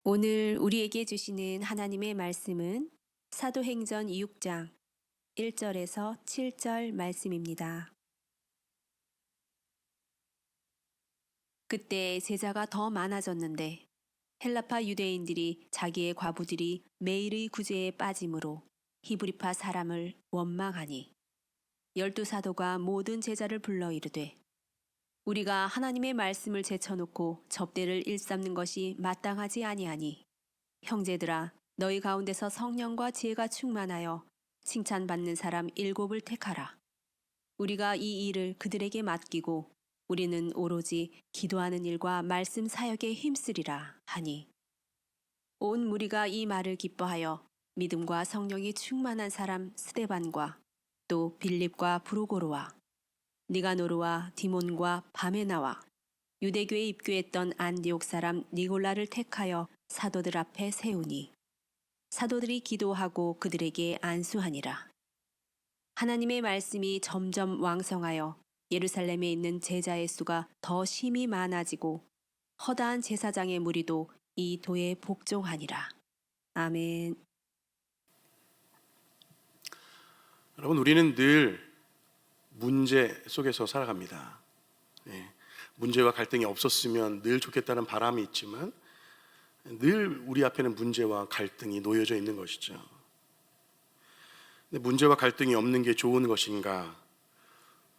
오늘 우리에게 주시는 하나님의 말씀은 사도행전 6장 1절에서 7절 말씀입니다. 그때 제자가 더 많아졌는데 헬라파 유대인들이 자기의 과부들이 매일의 구제에 빠짐으로 히브리파 사람을 원망하니 열두 사도가 모든 제자를 불러 이르되 우리가 하나님의 말씀을 제쳐놓고 접대를 일삼는 것이 마땅하지 아니하니 형제들아 너희 가운데서 성령과 지혜가 충만하여 칭찬받는 사람 7을 택하라. 우리가 이 일을 그들에게 맡기고 우리는 오로지 기도하는 일과 말씀 사역에 힘쓰리라 하니 온 무리가 이 말을 기뻐하여 믿음과 성령이 충만한 사람 스데반과 또 빌립과 브루고로와 니가노르와 디몬과 바메나와 유대교에 입교했던 안디옥 사람 니골라를 택하여 사도들 앞에 세우니 사도들이 기도하고 그들에게 안수하니라. 하나님의 말씀이 점점 왕성하여 예루살렘에 있는 제자의 수가 더 심히 많아지고 허다한 제사장의 무리도 이 도에 복종하니라. 아멘. 여러분, 우리는 늘 문제 속에서 살아갑니다. 문제와 갈등이 없었으면 늘 좋겠다는 바람이 있지만 늘 우리 앞에는 문제와 갈등이 놓여져 있는 것이죠. 근데 문제와 갈등이 없는 게 좋은 것인가?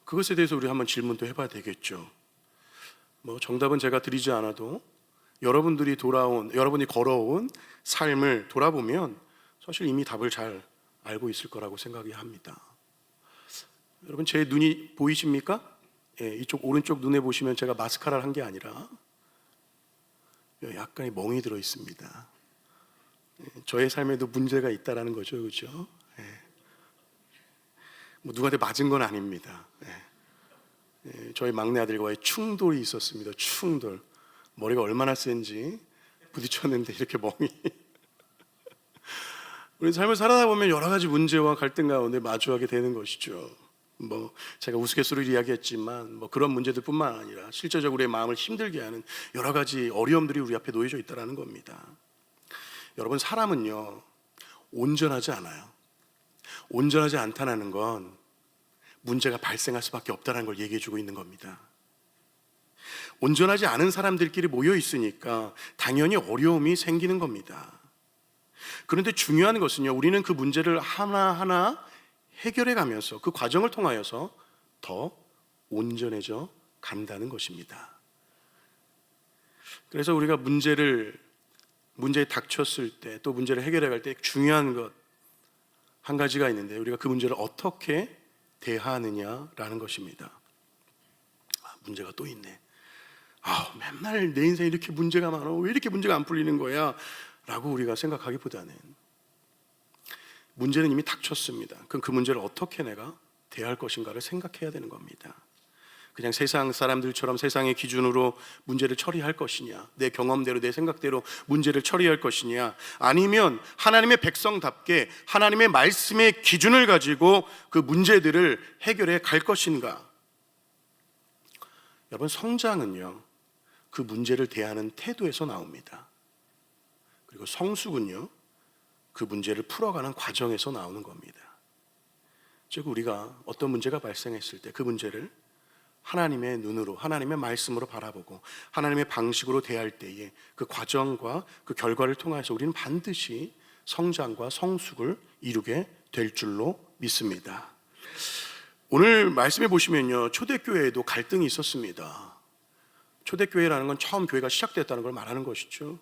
그것에 대해서 우리 한번 질문도 해봐야 되겠죠. 정답은 제가 드리지 않아도 여러분이 걸어온 삶을 돌아보면 사실 이미 답을 잘 알고 있을 거라고 생각이 합니다. 여러분, 제 눈이 보이십니까? 이쪽 오른쪽 눈에 보시면 제가 마스카라를 한 게 아니라 약간의 멍이 들어 있습니다. 저의 삶에도 문제가 있다라는 거죠, 그렇죠? 누구한테 맞은 건 아닙니다. 저희 막내 아들과의 충돌이 있었습니다. 충돌. 머리가 얼마나 센지 부딪혔는데 이렇게 멍이. 우리 삶을 살아다 보면 여러 가지 문제와 갈등 가운데 마주하게 되는 것이죠. 제가 우스갯소리를 이야기했지만 그런 문제들뿐만 아니라 실제적으로 우리의 마음을 힘들게 하는 여러 가지 어려움들이 우리 앞에 놓여져 있다는 겁니다. 여러분, 사람은요 온전하지 않아요. 온전하지 않다는 건 문제가 발생할 수밖에 없다는 걸 얘기해주고 있는 겁니다. 온전하지 않은 사람들끼리 모여 있으니까 당연히 어려움이 생기는 겁니다. 그런데 중요한 것은요, 우리는 그 문제를 하나하나 해결해 가면서 그 과정을 통하여서 더 온전해져 간다는 것입니다. 그래서 우리가 문제에 닥쳤을 때, 또 문제를 해결해 갈 때 중요한 것 한 가지가 있는데, 우리가 그 문제를 어떻게 대하느냐라는 것입니다. 문제가 또 있네. 맨날 내 인생에 이렇게 문제가 많아. 왜 이렇게 문제가 안 풀리는 거야? 라고 우리가 생각하기보다는 문제는 이미 닥쳤습니다. 그럼 그 문제를 어떻게 내가 대할 것인가를 생각해야 되는 겁니다. 그냥 세상 사람들처럼 세상의 기준으로 문제를 처리할 것이냐, 내 경험대로 내 생각대로 문제를 처리할 것이냐, 아니면 하나님의 백성답게 하나님의 말씀의 기준을 가지고 그 문제들을 해결해 갈 것인가. 여러분, 성장은요 그 문제를 대하는 태도에서 나옵니다. 그리고 성숙은요 그 문제를 풀어가는 과정에서 나오는 겁니다. 즉, 우리가 어떤 문제가 발생했을 때 그 문제를 하나님의 눈으로, 하나님의 말씀으로 바라보고 하나님의 방식으로 대할 때에 그 과정과 그 결과를 통해서 우리는 반드시 성장과 성숙을 이루게 될 줄로 믿습니다. 오늘 말씀해 보시면요, 초대교회에도 갈등이 있었습니다. 초대교회라는 건 처음 교회가 시작됐다는 걸 말하는 것이죠.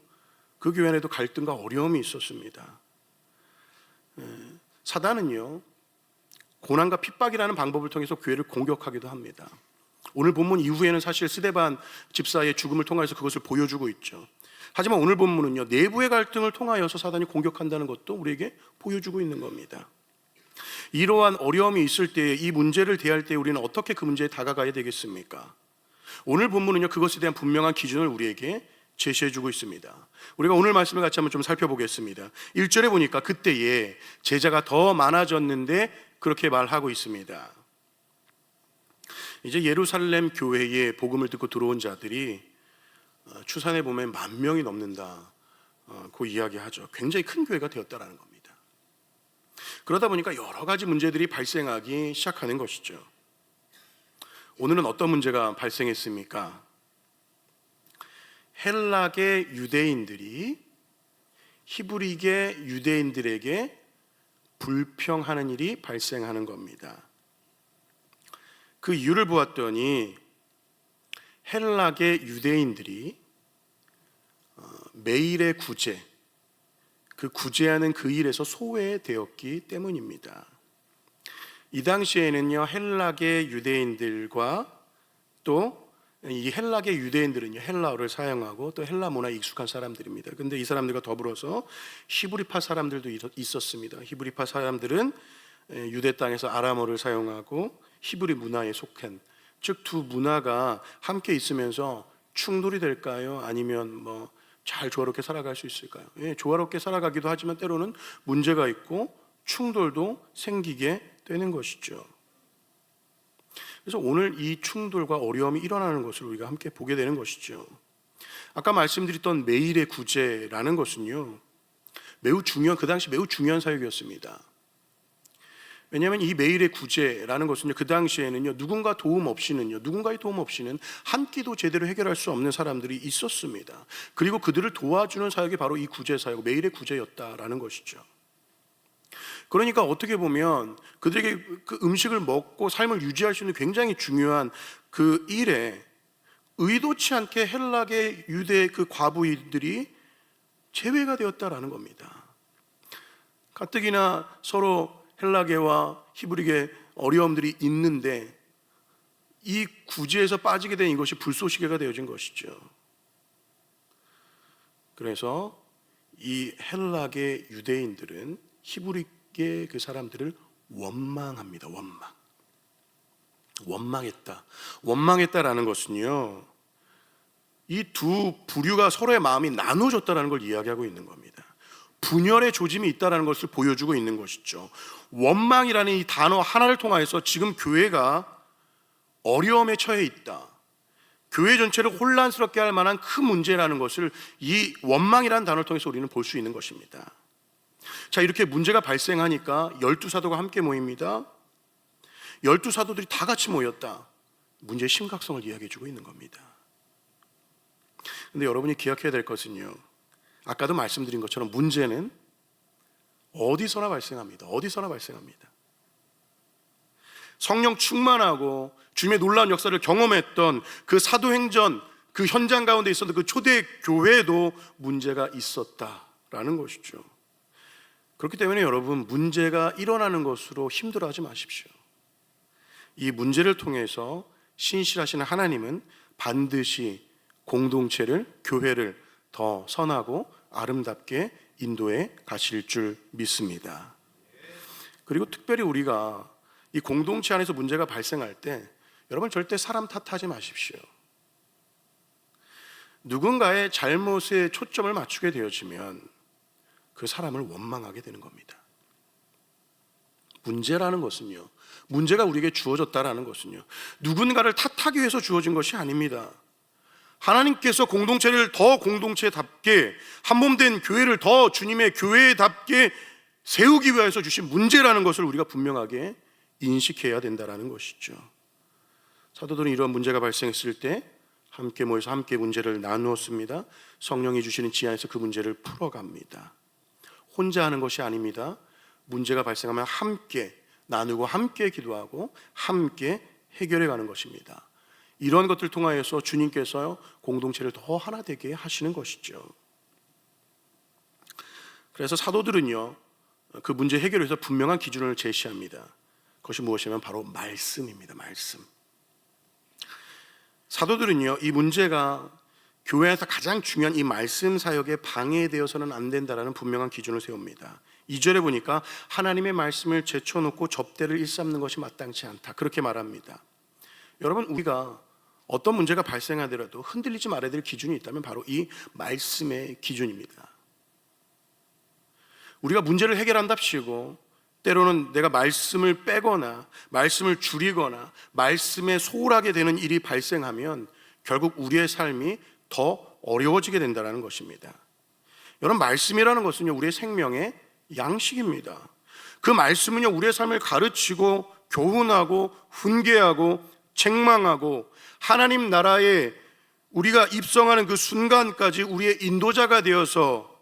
그 교회 안에도 갈등과 어려움이 있었습니다. 사단은요 고난과 핍박이라는 방법을 통해서 교회를 공격하기도 합니다. 오늘 본문 이후에는 사실 스데반 집사의 죽음을 통해서 그것을 보여주고 있죠. 하지만 오늘 본문은요, 내부의 갈등을 통하여서 사단이 공격한다는 것도 우리에게 보여주고 있는 겁니다. 이러한 어려움이 있을 때, 이 문제를 대할 때 우리는 어떻게 그 문제에 다가가야 되겠습니까? 오늘 본문은요, 그것에 대한 분명한 기준을 우리에게 제시해주고 있습니다. 우리가 오늘 말씀을 같이 한번 좀 살펴보겠습니다. 1절에 보니까 그때에 제자가 더 많아졌는데 그렇게 말하고 있습니다. 이제 예루살렘 교회에 복음을 듣고 들어온 자들이 추산해 보면 10,000명이 넘는다, 이야기하죠. 굉장히 큰 교회가 되었다라는 겁니다. 그러다 보니까 여러 가지 문제들이 발생하기 시작하는 것이죠. 오늘은 어떤 문제가 발생했습니까? 헬락의 유대인들이 히브리계 유대인들에게 불평하는 일이 발생하는 겁니다. 그 이유를 보았더니 헬락의 유대인들이 매일의 구제, 그 구제하는 그 일에서 소외되었기 때문입니다. 이 당시에는요, 헬락의 유대인들과 또 이 헬락의 유대인들은요, 헬라어를 사용하고 또 헬라 문화에 익숙한 사람들입니다. 근데 이 사람들과 더불어서 히브리파 사람들도 있었습니다. 히브리파 사람들은 유대 땅에서 아람어를 사용하고 히브리 문화에 속한, 즉 두 문화가 함께 있으면서 충돌이 될까요? 아니면 잘 조화롭게 살아갈 수 있을까요? 예, 조화롭게 살아가기도 하지만 때로는 문제가 있고 충돌도 생기게 되는 것이죠. 그래서 오늘 이 충돌과 어려움이 일어나는 것을 우리가 함께 보게 되는 것이죠. 아까 말씀드렸던 매일의 구제라는 것은요, 그 당시 매우 중요한 사역이었습니다. 왜냐하면 이 매일의 구제라는 것은요, 그 당시에는요, 누군가의 도움 없이는 한 끼도 제대로 해결할 수 없는 사람들이 있었습니다. 그리고 그들을 도와주는 사역이 바로 이 구제 사역, 매일의 구제였다라는 것이죠. 그러니까 어떻게 보면 그들에게 그 음식을 먹고 삶을 유지할 수 있는 굉장히 중요한 그 일에 의도치 않게 헬락의 유대 그 과부들이 제외가 되었다라는 겁니다. 가뜩이나 서로 헬라계와 히브리계 어려움들이 있는데 이 구제에서 빠지게 된 이것이 불쏘시개가 되어진 것이죠. 그래서 이 헬락의 유대인들은 히브리계 그 사람들을 원망합니다. 원망했다라는 것은요, 이 두 부류가 서로의 마음이 나눠졌다라는 걸 이야기하고 있는 겁니다. 분열의 조짐이 있다는 것을 보여주고 있는 것이죠. 원망이라는 이 단어 하나를 통하여서 지금 교회가 어려움에 처해 있다, 교회 전체를 혼란스럽게 할 만한 큰 문제라는 것을 이 원망이라는 단어를 통해서 우리는 볼 수 있는 것입니다. 자, 이렇게 문제가 발생하니까 12사도가 함께 모입니다. 12사도들이 다 같이 모였다. 문제의 심각성을 이야기해 주고 있는 겁니다. 근데 여러분이 기억해야 될 것은요, 아까도 말씀드린 것처럼 문제는 어디서나 발생합니다. 성령 충만하고 주님의 놀라운 역사를 경험했던 그 사도행전 그 현장 가운데 있었던 그 초대 교회에도 문제가 있었다라는 것이죠. 그렇기 때문에 여러분, 문제가 일어나는 것으로 힘들어하지 마십시오. 이 문제를 통해서 신실하신 하나님은 반드시 공동체를, 교회를 더 선하고 아름답게 인도해 가실 줄 믿습니다. 그리고 특별히 우리가 이 공동체 안에서 문제가 발생할 때 여러분, 절대 사람 탓하지 마십시오. 누군가의 잘못에 초점을 맞추게 되어지면 그 사람을 원망하게 되는 겁니다. 문제라는 것은요, 문제가 우리에게 주어졌다라는 것은요, 누군가를 탓하기 위해서 주어진 것이 아닙니다. 하나님께서 공동체를 더 공동체답게, 한몸된 교회를 더 주님의 교회답게 세우기 위해서 주신 문제라는 것을 우리가 분명하게 인식해야 된다는 것이죠. 사도들은 이런 문제가 발생했을 때 함께 모여서 함께 문제를 나누었습니다. 성령이 주시는 지하에서 그 문제를 풀어갑니다. 혼자 하는 것이 아닙니다. 문제가 발생하면 함께 나누고 함께 기도하고 함께 해결해 가는 것입니다. 이런 것들을 통하여서 주님께서 공동체를 더 하나 되게 하시는 것이죠. 그래서 사도들은요, 그 문제 해결을 위해서 분명한 기준을 제시합니다. 그것이 무엇이냐면 바로 말씀입니다. 말씀. 사도들은요, 이 문제가 교회에서 가장 중요한 이 말씀 사역에 방해되어서는 안 된다라는 분명한 기준을 세웁니다. 2절에 보니까 하나님의 말씀을 제쳐놓고 접대를 일삼는 것이 마땅치 않다, 그렇게 말합니다. 여러분, 우리가 어떤 문제가 발생하더라도 흔들리지 말아야 될 기준이 있다면 바로 이 말씀의 기준입니다. 우리가 문제를 해결한답시고 때로는 내가 말씀을 빼거나 말씀을 줄이거나 말씀에 소홀하게 되는 일이 발생하면 결국 우리의 삶이 더 어려워지게 된다는 것입니다. 여러분, 말씀이라는 것은요, 우리의 생명의 양식입니다. 그 말씀은요, 우리의 삶을 가르치고 교훈하고 훈계하고 책망하고 하나님 나라에 우리가 입성하는 그 순간까지 우리의 인도자가 되어서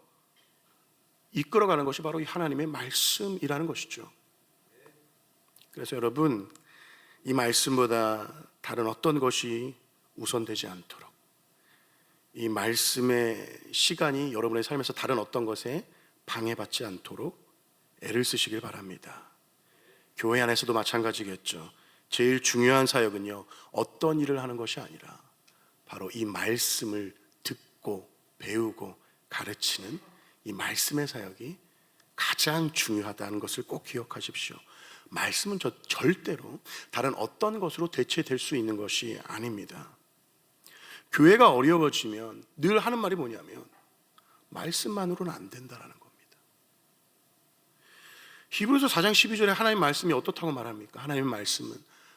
이끌어가는 것이 바로 이 하나님의 말씀이라는 것이죠. 그래서 여러분, 이 말씀보다 다른 어떤 것이 우선되지 않도록, 이 말씀의 시간이 여러분의 삶에서 다른 어떤 것에 방해받지 않도록 애를 쓰시길 바랍니다. 교회 안에서도 마찬가지겠죠. 제일 중요한 사역은요, 어떤 일을 하는 것이 아니라 바로 이 말씀을 듣고 배우고 가르치는 이 말씀의 사역이 가장 중요하다는 것을 꼭 기억하십시오. 말씀은 절대로 다른 어떤 것으로 대체될 수 있는 것이 아닙니다. 교회가 어려워지면 늘 하는 말이 뭐냐면 말씀만으로는 안 된다라는 겁니다. 히브리서 4장 12절에 하나님 말씀이 어떻다고 말합니까? 하나님의 말씀은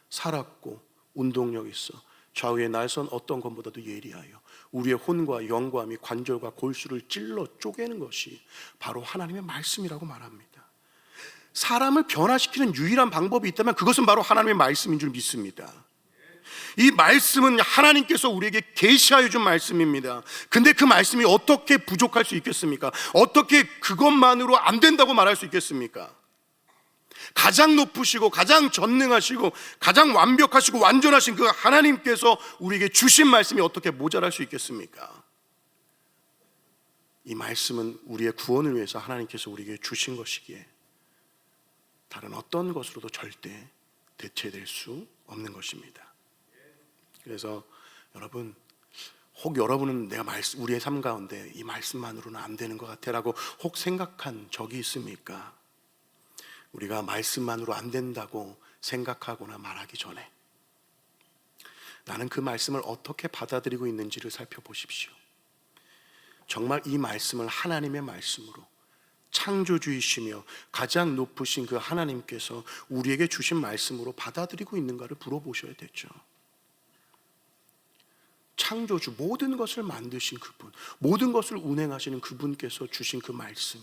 살았고 운동력 있어 좌우의 날선 어떤 것보다도 예리하여 우리의 혼과 영과 및 관절과 골수를 찔러 쪼개는 것이 바로 하나님의 말씀이라고 말합니다. 사람을 변화시키는 유일한 방법이 있다면 그것은 바로 하나님의 말씀인 줄 믿습니다. 이 말씀은 하나님께서 우리에게 계시하여 준 말씀입니다. 근데 그 말씀이 어떻게 부족할 수 있겠습니까? 어떻게 그것만으로 안 된다고 말할 수 있겠습니까? 가장 높으시고 가장 전능하시고 가장 완벽하시고 완전하신 그 하나님께서 우리에게 주신 말씀이 어떻게 모자랄 수 있겠습니까? 이 말씀은 우리의 구원을 위해서 하나님께서 우리에게 주신 것이기에 다른 어떤 것으로도 절대 대체될 수 없는 것입니다. 그래서 여러분, 혹 여러분은 내가 우리의 삶 가운데 이 말씀만으로는 안 되는 것 같아라고 혹 생각한 적이 있습니까? 우리가 말씀만으로 안 된다고 생각하거나 말하기 전에 나는 그 말씀을 어떻게 받아들이고 있는지를 살펴보십시오. 정말 이 말씀을 하나님의 말씀으로 창조주이시며 가장 높으신 그 하나님께서 우리에게 주신 말씀으로 받아들이고 있는가를 물어보셔야 되죠. 창조주, 모든 것을 만드신 그분, 모든 것을 운행하시는 그분께서 주신 그 말씀,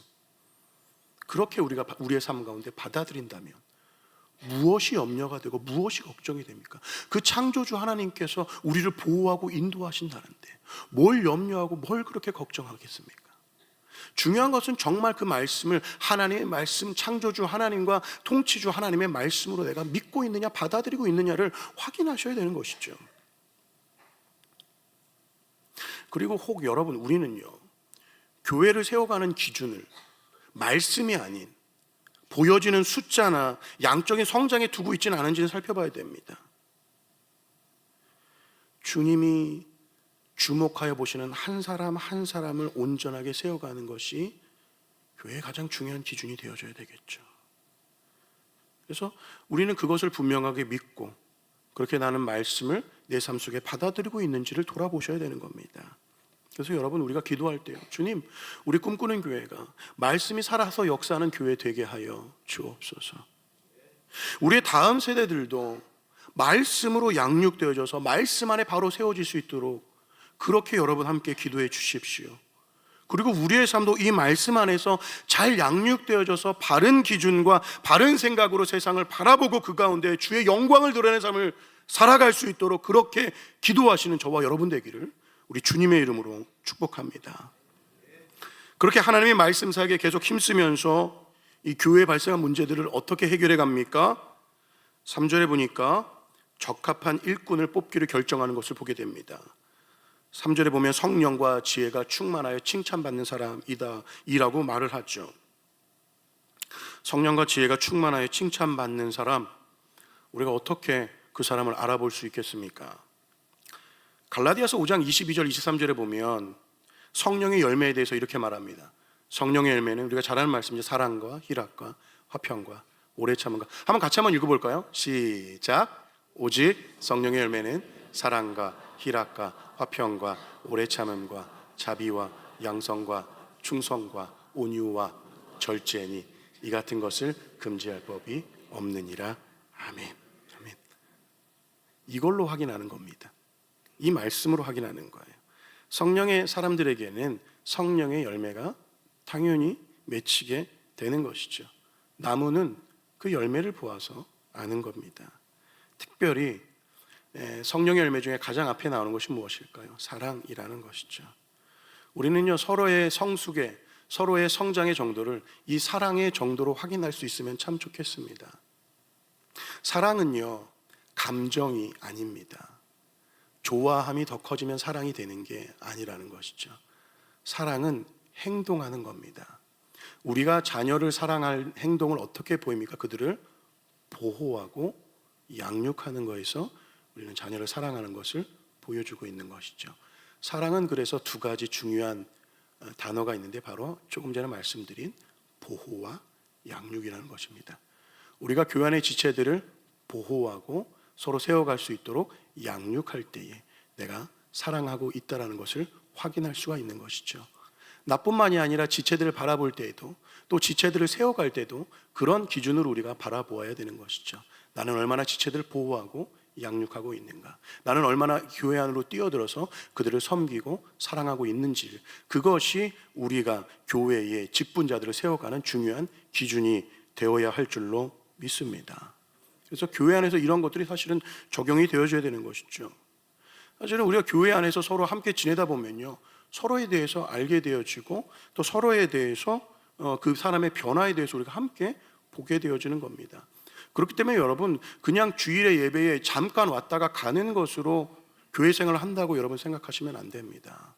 그렇게 우리가 우리의 삶 가운데 받아들인다면 무엇이 염려가 되고 무엇이 걱정이 됩니까? 그 창조주 하나님께서 우리를 보호하고 인도하신다는데 뭘 염려하고 뭘 그렇게 걱정하겠습니까? 중요한 것은 정말 그 말씀을 하나님의 말씀, 창조주 하나님과 통치주 하나님의 말씀으로 내가 믿고 있느냐, 받아들이고 있느냐를 확인하셔야 되는 것이죠. 그리고 혹 여러분, 우리는요, 교회를 세워가는 기준을 말씀이 아닌 보여지는 숫자나 양적인 성장에 두고 있지는 않은지는 살펴봐야 됩니다. 주님이 주목하여 보시는 한 사람 한 사람을 온전하게 세워가는 것이 교회의 가장 중요한 기준이 되어줘야 되겠죠. 그래서 우리는 그것을 분명하게 믿고 그렇게 나는 말씀을 내 삶 속에 받아들이고 있는지를 돌아보셔야 되는 겁니다. 그래서 여러분, 우리가 기도할 때요, 주님, 우리 꿈꾸는 교회가 말씀이 살아서 역사하는 교회 되게 하여 주옵소서. 우리의 다음 세대들도 말씀으로 양육되어져서 말씀 안에 바로 세워질 수 있도록 그렇게 여러분 함께 기도해 주십시오. 그리고 우리의 삶도 이 말씀 안에서 잘 양육되어져서 바른 기준과 바른 생각으로 세상을 바라보고 그 가운데 주의 영광을 드러내는 삶을 살아갈 수 있도록 그렇게 기도하시는 저와 여러분 되기를 우리 주님의 이름으로 축복합니다. 그렇게 하나님의 말씀 사역에 계속 힘쓰면서 이 교회에 발생한 문제들을 어떻게 해결해 갑니까? 3절에 보니까 적합한 일꾼을 뽑기를 결정하는 것을 보게 됩니다. 3절에 보면 성령과 지혜가 충만하여 칭찬받는 사람이다 이라고 말을 하죠. 성령과 지혜가 충만하여 칭찬받는 사람, 우리가 어떻게 그 사람을 알아볼 수 있겠습니까? 갈라디아서 5장 22절 23절에 보면 성령의 열매에 대해서 이렇게 말합니다. 성령의 열매는 우리가 잘 아는 말씀이죠. 사랑과 희락과 화평과 오래 참음과. 한번 같이 한번 읽어볼까요? 시작. 오직 성령의 열매는 사랑과 희락과 화평과 오래 참음과 자비와 양성과 충성과 온유와 절제니 이 같은 것을 금지할 법이 없느니라. 아멘. 아멘. 이걸로 확인하는 겁니다. 이 말씀으로 확인하는 거예요. 성령의 사람들에게는 성령의 열매가 당연히 맺히게 되는 것이죠. 나무는 그 열매를 보아서 아는 겁니다. 특별히 성령의 열매 중에 가장 앞에 나오는 것이 무엇일까요? 사랑이라는 것이죠. 우리는요, 서로의 성숙에, 서로의 성장의 정도를 이 사랑의 정도로 확인할 수 있으면 참 좋겠습니다. 사랑은요, 감정이 아닙니다. 좋아함이 더 커지면 사랑이 되는 게 아니라는 것이죠. 사랑은 행동하는 겁니다. 우리가 자녀를 사랑할 행동을 어떻게 보입니까? 그들을 보호하고 양육하는 거에서 우리는 자녀를 사랑하는 것을 보여주고 있는 것이죠. 사랑은 그래서 두 가지 중요한 단어가 있는데 바로 조금 전에 말씀드린 보호와 양육이라는 것입니다. 우리가 교회 안의 지체들을 보호하고 서로 세워갈 수 있도록 양육할 때에 내가 사랑하고 있다는 것을 확인할 수가 있는 것이죠. 나뿐만이 아니라 지체들을 바라볼 때에도 또 지체들을 세워갈 때도 그런 기준으로 우리가 바라보아야 되는 것이죠. 나는 얼마나 지체들을 보호하고 양육하고 있는가, 나는 얼마나 교회 안으로 뛰어들어서 그들을 섬기고 사랑하고 있는지, 그것이 우리가 교회의 직분자들을 세워가는 중요한 기준이 되어야 할 줄로 믿습니다. 그래서 교회 안에서 이런 것들이 사실은 적용이 되어져야 되는 것이죠. 사실은 우리가 교회 안에서 서로 함께 지내다 보면요, 서로에 대해서 알게 되어지고 또 서로에 대해서 그 사람의 변화에 대해서 우리가 함께 보게 되어지는 겁니다. 그렇기 때문에 여러분, 그냥 주일의 예배에 잠깐 왔다가 가는 것으로 교회 생활을 한다고 여러분 생각하시면 안 됩니다.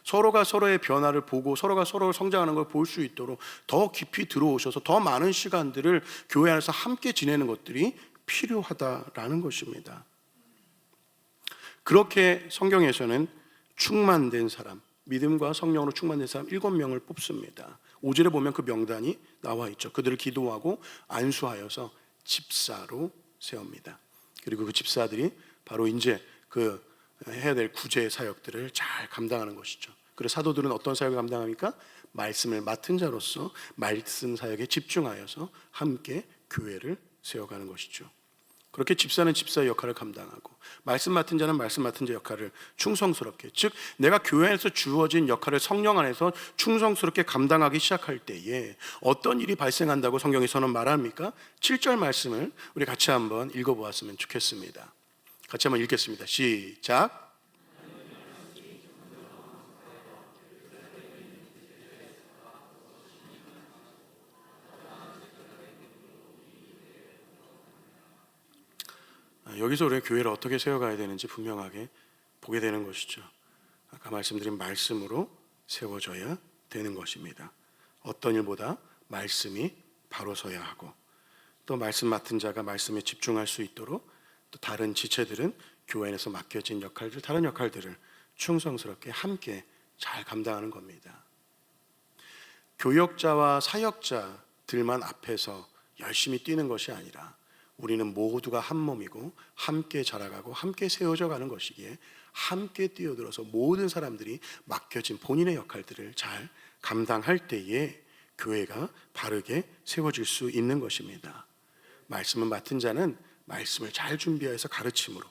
서로가 서로의 변화를 보고 서로가 서로 성장하는 걸 볼 수 있도록 더 깊이 들어오셔서 더 많은 시간들을 교회 안에서 함께 지내는 것들이 필요하다라는 것입니다. 그렇게 성경에서는 충만된 사람, 믿음과 성령으로 충만된 사람 7명을 뽑습니다. 5절에 보면 그 명단이 나와 있죠. 그들을 기도하고 안수하여서 집사로 세웁니다. 그리고 그 집사들이 바로 이제 그 해야 될 구제 사역들을 잘 감당하는 것이죠. 그래서 사도들은 어떤 사역을 감당합니까? 말씀을 맡은 자로서 말씀 사역에 집중하여서 함께 교회를 세워가는 것이죠. 그렇게 집사는 집사의 역할을 감당하고 말씀 맡은 자는 말씀 맡은 자 역할을 충성스럽게, 즉 내가 교회 안에서 주어진 역할을 성령 안에서 충성스럽게 감당하기 시작할 때에 어떤 일이 발생한다고 성경에서는 말합니까? 7절 말씀을 우리 같이 한번 읽어보았으면 좋겠습니다. 같이 한번 읽겠습니다. 시작. 여기서 우리가 교회를 어떻게 세워가야 되는지 분명하게 보게 되는 것이죠. 아까 말씀드린 말씀으로 세워져야 되는 것입니다. 어떤 일보다 말씀이 바로 서야 하고, 또 말씀 맡은 자가 말씀에 집중할 수 있도록 또 다른 지체들은 교회 안에서 맡겨진 역할들, 다른 역할들을 충성스럽게 함께 잘 감당하는 겁니다. 교역자와 사역자들만 앞에서 열심히 뛰는 것이 아니라 우리는 모두가 한 몸이고 함께 자라가고 함께 세워져 가는 것이기에 함께 뛰어들어서 모든 사람들이 맡겨진 본인의 역할들을 잘 감당할 때에 교회가 바르게 세워질 수 있는 것입니다. 말씀을 맡은 자는 말씀을 잘 준비해서 가르침으로,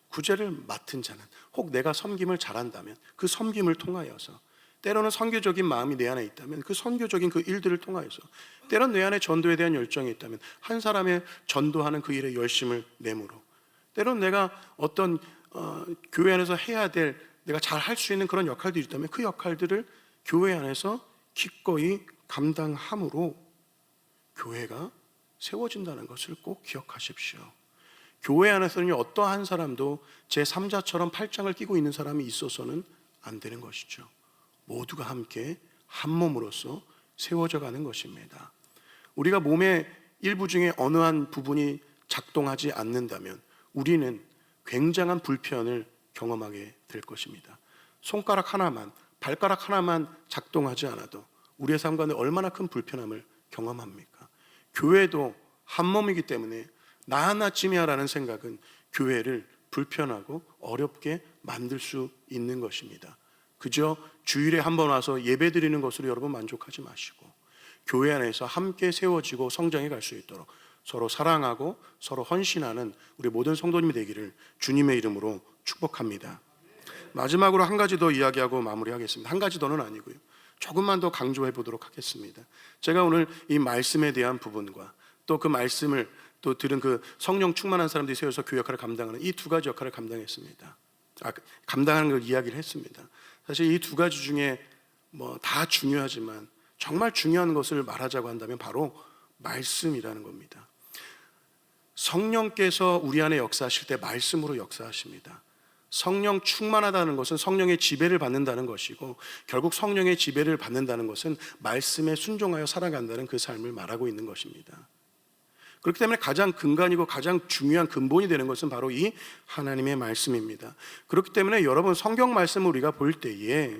구제를 맡은 자는 혹 내가 섬김을 잘한다면 그 섬김을 통하여서, 때로는 선교적인 마음이 내 안에 있다면 그 선교적인 그 일들을 통하여서, 때로는 내 안에 전도에 대한 열정이 있다면 한 사람의 전도하는 그 일에 열심을 내므로, 때로는 내가 어떤 교회 안에서 해야 될, 내가 잘 할 수 있는 그런 역할들이 있다면 그 역할들을 교회 안에서 기꺼이 감당함으로 교회가 세워진다는 것을 꼭 기억하십시오. 교회 안에서는 어떠한 사람도 제3자처럼 팔짱을 끼고 있는 사람이 있어서는 안 되는 것이죠. 모두가 함께 한 몸으로서 세워져 가는 것입니다. 우리가 몸의 일부 중에 어느 한 부분이 작동하지 않는다면 우리는 굉장한 불편을 경험하게 될 것입니다. 손가락 하나만, 발가락 하나만 작동하지 않아도 우리의 삶 가운데 얼마나 큰 불편함을 경험합니까? 교회도 한 몸이기 때문에 나 하나쯤이야라는 생각은 교회를 불편하고 어렵게 만들 수 있는 것입니다. 그저 주일에 한 번 와서 예배 드리는 것으로 여러분 만족하지 마시고 교회 안에서 함께 세워지고 성장해 갈 수 있도록 서로 사랑하고 서로 헌신하는 우리 모든 성도님이 되기를 주님의 이름으로 축복합니다. 마지막으로 한 가지 더 이야기하고 마무리하겠습니다. 한 가지 더는 아니고요. 조금만 더 강조해 보도록 하겠습니다. 제가 오늘 이 말씀에 대한 부분과 또 그 말씀을 또 들은 그 성령 충만한 사람들이 세워서 그 역할을 감당하는 이 두 가지 역할을 감당했습니다. 감당하는 걸 이야기를 했습니다. 사실 이 두 가지 중에 뭐 다 중요하지만 정말 중요한 것을 말하자고 한다면 바로 말씀이라는 겁니다. 성령께서 우리 안에 역사하실 때 말씀으로 역사하십니다. 성령 충만하다는 것은 성령의 지배를 받는다는 것이고, 결국 성령의 지배를 받는다는 것은 말씀에 순종하여 살아간다는 그 삶을 말하고 있는 것입니다. 그렇기 때문에 가장 근간이고 가장 중요한 근본이 되는 것은 바로 이 하나님의 말씀입니다. 그렇기 때문에 여러분, 성경 말씀을 우리가 볼 때에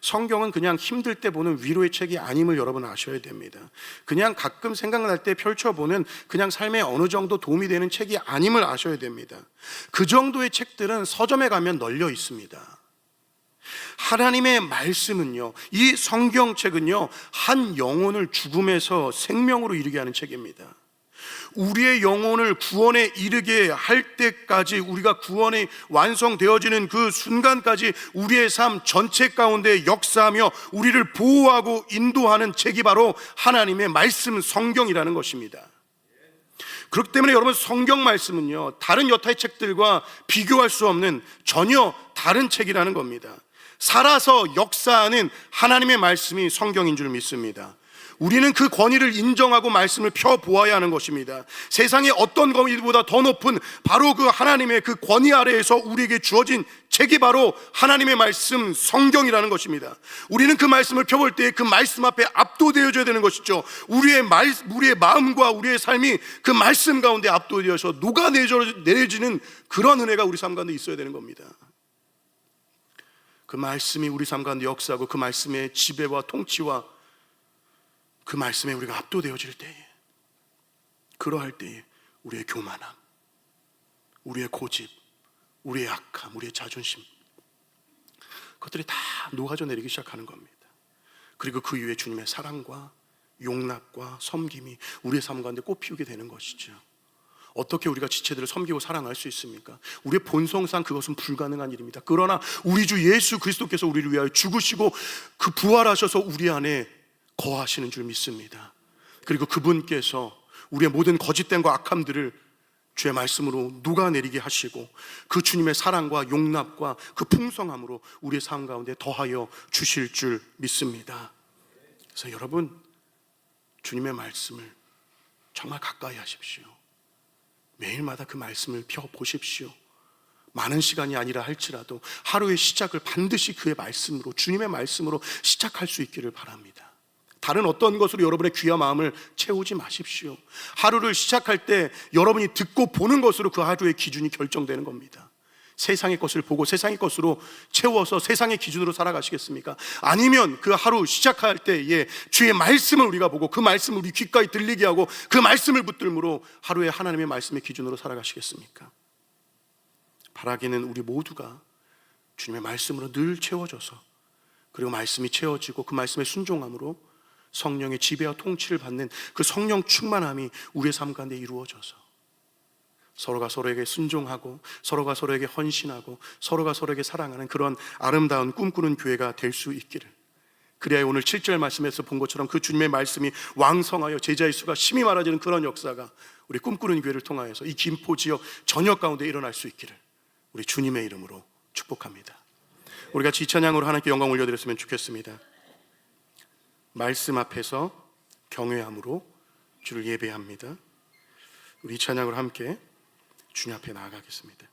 성경은 그냥 힘들 때 보는 위로의 책이 아님을 여러분 아셔야 됩니다. 그냥 가끔 생각날 때 펼쳐보는 그냥 삶에 어느 정도 도움이 되는 책이 아님을 아셔야 됩니다. 그 정도의 책들은 서점에 가면 널려 있습니다. 하나님의 말씀은요, 이 성경책은요, 한 영혼을 죽음에서 생명으로 이르게 하는 책입니다. 우리의 영혼을 구원에 이르게 할 때까지, 우리가 구원이 완성되어지는 그 순간까지 우리의 삶 전체 가운데 역사하며 우리를 보호하고 인도하는 책이 바로 하나님의 말씀 성경이라는 것입니다. 그렇기 때문에 여러분, 성경 말씀은요, 다른 여타의 책들과 비교할 수 없는 전혀 다른 책이라는 겁니다. 살아서 역사하는 하나님의 말씀이 성경인 줄 믿습니다. 우리는 그 권위를 인정하고 말씀을 펴보아야 하는 것입니다. 세상의 어떤 권위보다 더 높은 바로 그 하나님의 그 권위 아래에서 우리에게 주어진 책이 바로 하나님의 말씀 성경이라는 것입니다. 우리는 그 말씀을 펴볼 때 그 말씀 앞에 압도되어져야 되는 것이죠. 우리의 마음과 우리의 삶이 그 말씀 가운데 압도되어서 녹아내려지는 그런 은혜가 우리 삶 가운데 있어야 되는 겁니다. 그 말씀이 우리 삶 가운데 역사하고 그 말씀의 지배와 통치와 그 말씀에 우리가 압도되어질 때에, 그러할 때에 우리의 교만함, 우리의 고집, 우리의 약함, 우리의 자존심, 그것들이 다 녹아져 내리기 시작하는 겁니다. 그리고 그 이후에 주님의 사랑과 용납과 섬김이 우리의 삶 가운데 꽃피우게 되는 것이죠. 어떻게 우리가 지체들을 섬기고 사랑할 수 있습니까? 우리의 본성상 그것은 불가능한 일입니다. 그러나 우리 주 예수 그리스도께서 우리를 위하여 죽으시고 그 부활하셔서 우리 안에 거하시는 줄 믿습니다. 그리고 그분께서 우리의 모든 거짓됨과 악함들을 주의 말씀으로 녹아내리게 하시고 그 주님의 사랑과 용납과 그 풍성함으로 우리의 삶 가운데 더하여 주실 줄 믿습니다. 그래서 여러분, 주님의 말씀을 정말 가까이 하십시오. 매일마다 그 말씀을 펴보십시오. 많은 시간이 아니라 할지라도 하루의 시작을 반드시 그의 말씀으로, 주님의 말씀으로 시작할 수 있기를 바랍니다. 다른 어떤 것으로 여러분의 귀와 마음을 채우지 마십시오. 하루를 시작할 때 여러분이 듣고 보는 것으로 그 하루의 기준이 결정되는 겁니다. 세상의 것을 보고 세상의 것으로 채워서 세상의 기준으로 살아가시겠습니까? 아니면 그 하루 시작할 때에 주의 말씀을 우리가 보고 그 말씀을 우리 귓가에 들리게 하고 그 말씀을 붙들므로 하루에 하나님의 말씀의 기준으로 살아가시겠습니까? 바라기는 우리 모두가 주님의 말씀으로 늘 채워져서, 그리고 말씀이 채워지고 그 말씀에 순종함으로 성령의 지배와 통치를 받는 그 성령 충만함이 우리의 삶 가운데 이루어져서 서로가 서로에게 순종하고 서로가 서로에게 헌신하고 서로가 서로에게 사랑하는 그런 아름다운 꿈꾸는 교회가 될 수 있기를, 그래야 오늘 7절 말씀에서 본 것처럼 그 주님의 말씀이 왕성하여 제자의 수가 심히 많아지는 그런 역사가 우리 꿈꾸는 교회를 통하여서 이 김포 지역 전역 가운데 일어날 수 있기를 우리 주님의 이름으로 축복합니다. 우리 같이 이 찬양으로 하나님께 영광 올려드렸으면 좋겠습니다. 말씀 앞에서 경외함으로 주를 예배합니다. 우리 이 찬양으로 함께 주님 앞에 나아가겠습니다.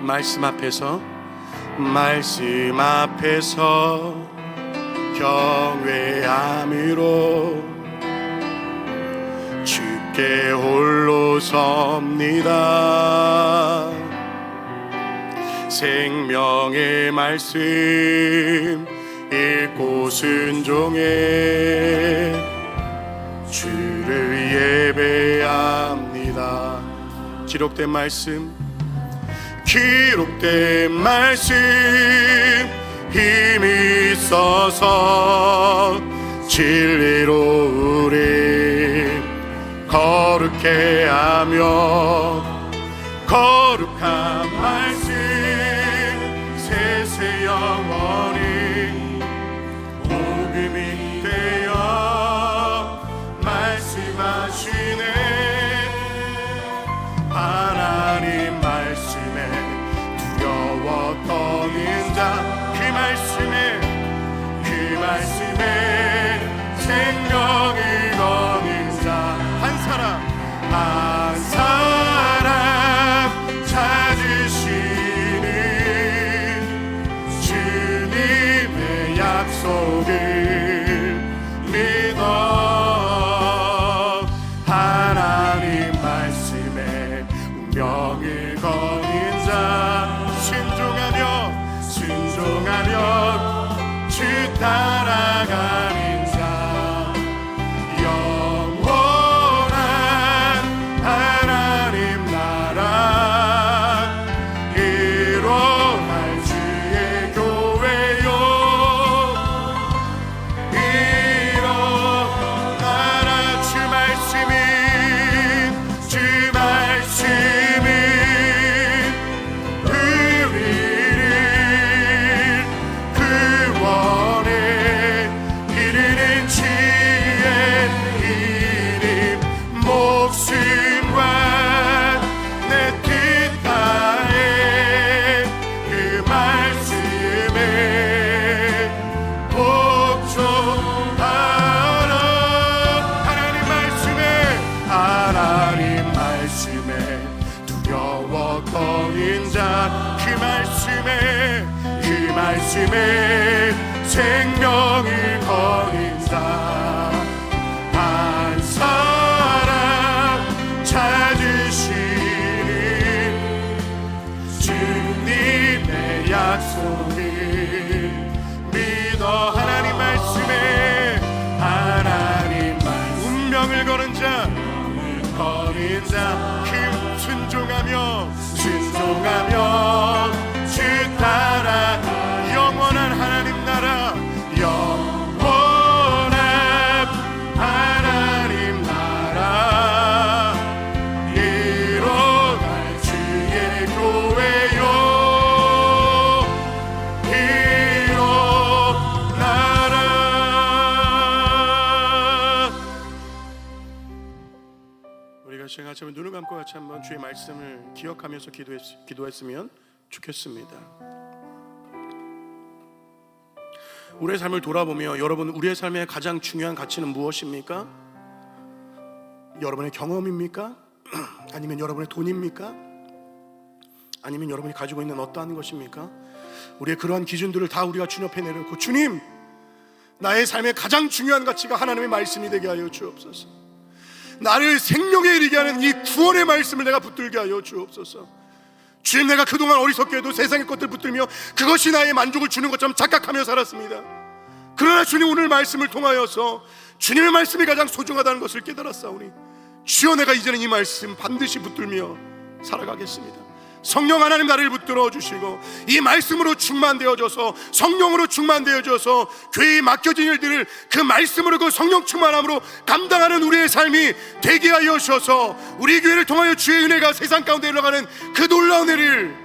말씀 앞에서 경외함으로 주께 홀로 섭니다. 생명의 말씀 읽고 순종해 주를 예배합니다. 기록된 말씀 힘이 있어서 진리로 우리 거룩해 하며 거룩한 말씀 세세 영원히 복음이 되어 말씀하시네. 하나님 말씀에 두려워 떠는 자 그 말씀에 생명을 거는 자 한 사람 찾으시는 주님의 약속을 믿어 하나님 말씀에 운명을 거는 자 순종하며 주 따라가는 자 영원한 하나님 나라 일어날 주의 교회요 일어나라. 주 말씀이 우리를 구원해 이르는 지혜 이름 목숨과 내 뜻 다해 그 말씀에 복종하라. 하나님 말씀에 두려워 떠는 자 그 말씀에 생명을 거는 자 한 사람 찾으시는 주님의 약속을 믿어. 하나님 말씀에 운명을 거는 자 순종하며 주 따라 영원한 하나님 나라 영원한 하나님 나라 일어날 주의 교회요 일어나라. 우리가 시간 같이 한번 눈을 감고 같이 한번 주의 말씀을 기억하면서 기도했으면 좋겠습니다. 우리의 삶을 돌아보며 여러분, 우리의 삶의 가장 중요한 가치는 무엇입니까? 여러분의 경험입니까? 아니면 여러분의 돈입니까? 아니면 여러분이 가지고 있는 어떠한 것입니까? 우리의 그러한 기준들을 다 우리가 주님 앞에 내려놓고, 주님, 나의 삶의 가장 중요한 가치가 하나님의 말씀이 되게 하여 주옵소서. 나를 생명에 이르게 하는 이 구원의 말씀을 내가 붙들게 하여 주옵소서. 주님, 내가 그동안 어리석게도 세상의 것들 붙들며 그것이 나의 만족을 주는 것처럼 착각하며 살았습니다. 그러나 주님, 오늘 말씀을 통하여서 주님의 말씀이 가장 소중하다는 것을 깨달았사오니 주여, 내가 이제는 이 말씀 반드시 붙들며 살아가겠습니다. 성령 하나님, 나를 붙들어 주시고 이 말씀으로 충만되어져서, 성령으로 충만되어져서 교회에 맡겨진 일들을 그 말씀으로, 그 성령 충만함으로 감당하는 우리의 삶이 되게 하여 주셔서 우리 교회를 통하여 주의 은혜가 세상 가운데 흘러가는 그 놀라운 은혜를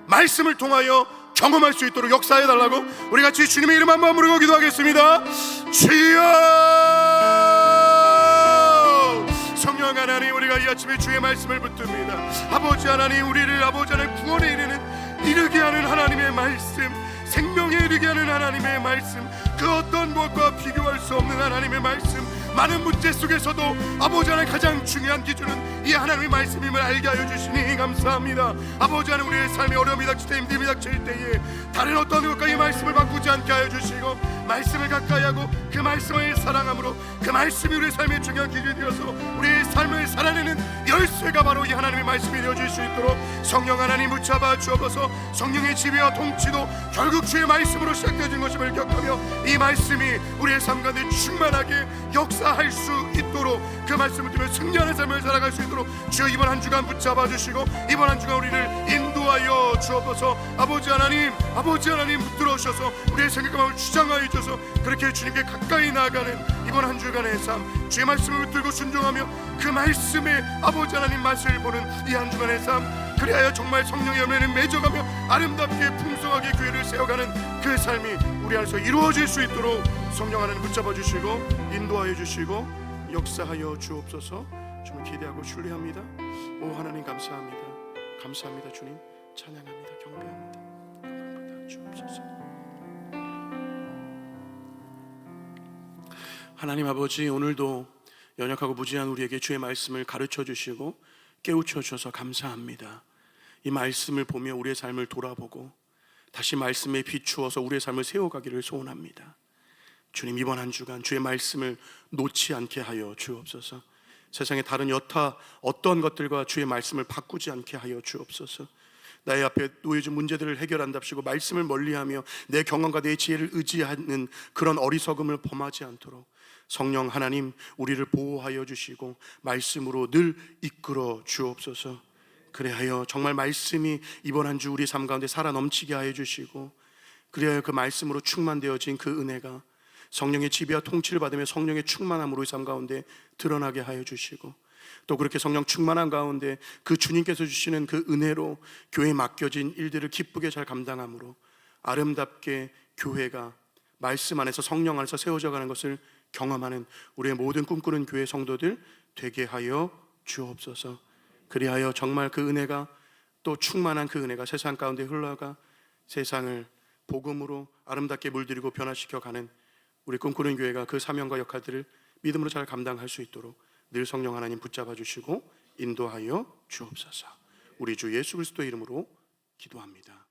말씀을 통하여 경험할 수 있도록 역사해 달라고 우리 같이 주님의 이름 한번 부르고 기도하겠습니다. 주여! 성령 하나님, 우리가 이 아침에 주의 말씀을 붙듭니다. 아버지 하나님, 우리를 아버지 하나님 구원에 이르게 하는 하나님의 말씀, 생명에 이르게 하는 하나님의 말씀, 그 어떤 무엇과 비교할 수 없는 하나님의 말씀, 많은 문제 속에서도 아버지 하나님 가장 중요한 기준은 이 하나님의 말씀임을 알게 하여 주시니 감사합니다. 아버지 하나님, 우리의 삶에 어려움이 닥칠 때, 힘듦이 닥칠 때에 다른 어떤 것과 이 말씀을 바꾸지 않게 하여 주시고, 말씀을 가까이 하고 그 말씀을 사랑함으로 그 말씀이 우리의 삶의 중요한 기준이 되어서 우리의 삶을 살아내는 열쇠가 바로 이 하나님의 말씀이 되어줄 수 있도록 성령 하나님 붙잡아 주옵소서. 성령의 지배와 통치도 결국 주의 말씀으로 시작되어진 것임을 기억하며 이 말씀이 우리의 삶 가운데 충만하게 역사할 수 있도록 믿음으로 그 말씀을 들으며 승리하는 삶을 살아갈 수 있도록 주여 이번 한 주간 붙잡아 주시고 이번 한 주간 우리를 인도하여 주옵소서. 아버지 하나님 붙들어 주셔서 우리의 생각과 마음을 주장하여 주셔서 그렇게 주님께 가까이 나아가는 이번 한 주간의 삶, 주의 말씀을 붙들고 순종하며 그 말씀에 아버지 하나님 맛을 보는 이 한 주간의 삶, 그리하여 정말 성령의 열매를 맺어가며 아름답게 풍성하게 교회를 세워가는 그 삶이 우리 안에서 이루어질 수 있도록 성령 하나님 붙잡아 주시고 인도하여 주시고 역사하여 주옵소서. 주님 기대하고 신뢰합니다. 오 하나님 감사합니다. 감사합니다. 주님 찬양합니다. 경배합니다. 영광 주옵소서. 하나님 아버지, 오늘도 연약하고 무지한 우리에게 주의 말씀을 가르쳐 주시고 깨우쳐 주셔서 감사합니다. 이 말씀을 보며 우리의 삶을 돌아보고 다시 말씀에 비추어서 우리의 삶을 세워가기를 소원합니다. 주님 이번 한 주간 주의 말씀을 놓지 않게 하여 주옵소서. 세상의 다른 여타 어떤 것들과 주의 말씀을 바꾸지 않게 하여 주옵소서. 나의 앞에 놓여진 문제들을 해결한답시고 말씀을 멀리하며 내 경험과 내 지혜를 의지하는 그런 어리석음을 범하지 않도록 성령 하나님 우리를 보호하여 주시고 말씀으로 늘 이끌어 주옵소서. 그래하여 정말 말씀이 이번 한 주 우리 삶 가운데 살아 넘치게 하여 주시고 그래야 그 말씀으로 충만되어진 그 은혜가 성령의 지배와 통치를 받으며 성령의 충만함으로 이 삶 가운데 드러나게 하여 주시고 또 그렇게 성령 충만한 가운데 그 주님께서 주시는 그 은혜로 교회에 맡겨진 일들을 기쁘게 잘 감당함으로 아름답게 교회가 말씀 안에서 성령 안에서 세워져 가는 것을 경험하는 우리의 모든 꿈꾸는 교회 성도들 되게 하여 주옵소서. 그리하여 정말 그 은혜가 또 충만한 그 은혜가 세상 가운데 흘러가 세상을 복음으로 아름답게 물들이고 변화시켜 가는 우리 꿈꾸는 교회가 그 사명과 역할들을 믿음으로 잘 감당할 수 있도록 늘 성령 하나님 붙잡아 주시고 인도하여 주옵소서. 우리 주 예수 그리스도의 이름으로 기도합니다.